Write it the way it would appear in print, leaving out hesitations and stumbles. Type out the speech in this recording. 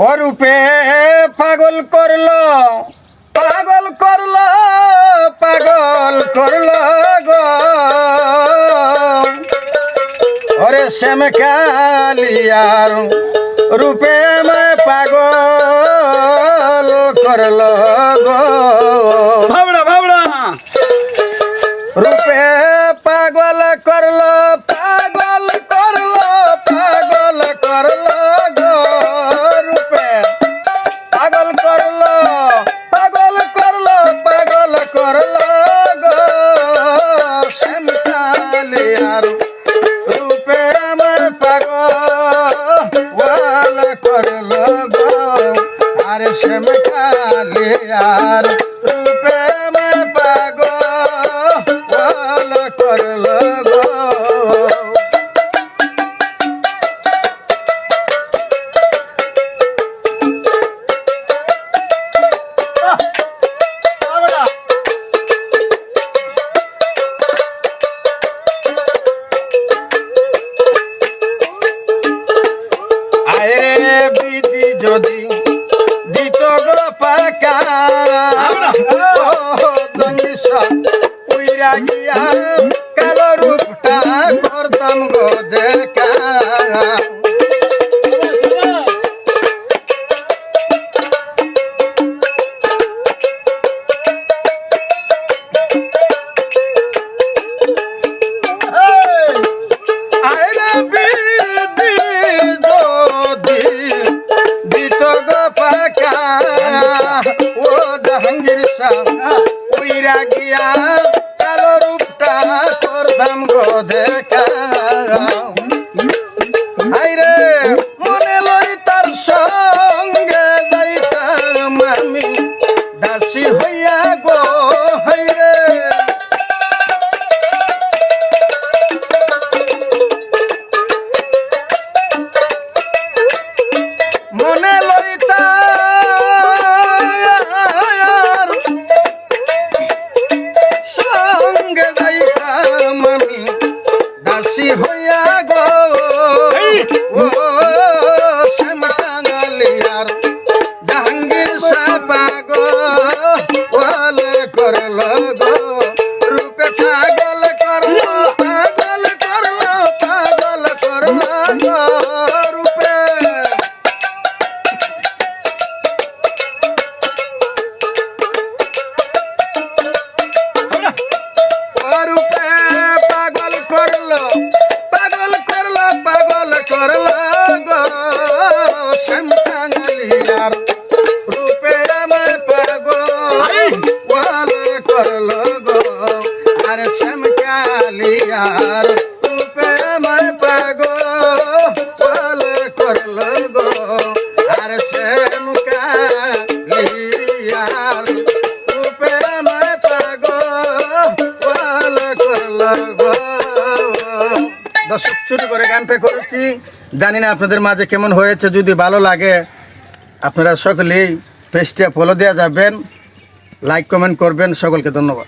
অরূপে পাগল করলো পাগল করলো পাগল করলো গো ওরে শ্যাম কালিয়ার রূপে আমায় পাগল করলো গো রূপে পাগল করলো পাগল করলো পাগল করলো গো রূপে পাগল করলো পাগল করলো পাগল করলো গো শ্যাম কালিয়ার রূপে আমার পাগল করলো গো আরে শ্যাম কালিয়ার রূপে আমার পাগল করলো গো আরে বিধি যদি দিত গো পাকা দন্দিসা উইরা গিয়া কালো রূপটা করতাম গো দেখা আরে বিধি যদি দিত গো পাকা ও জাহাঙ্গীর শাহ উইরা গিয়া কালো রূপটা করতাম গো দেখা আইরে মনে লই তার সঙ্গে যাইতাম আমি দাসী হইয়া গো হাইরে মনে লইতার সঙ্গে যাইতাম আমি দাসী হইয়া গো ও শ্যাম কাঙালিয়ার জাহাঙ্গীর শাহ পাগল করলো গো রূপে পাগল করলো পাগল করলো পাগল করলো গো রূপে রূপে পাগল করলো পাগল করলো পাগল করলো গো শ্যাম কাঙালিয়ার রূপে আমায় পাগল করলো গো আরে শ্যাম কালিয়ার রূপে আমায় পাগল করলো গো আরে শ্যাম কালিয়ার রূপে আমায় পাগল করলো গো দর্শক শুরু করে গানটা করেছি জানি না আপনাদের মাঝে কেমন হয়েছে যদি ভালো লাগে আপনারা সকলেই পেজটা ফলো দেওয়া যাবেন লাইক কমেন্ট করবেন সকলকে ধন্যবাদ।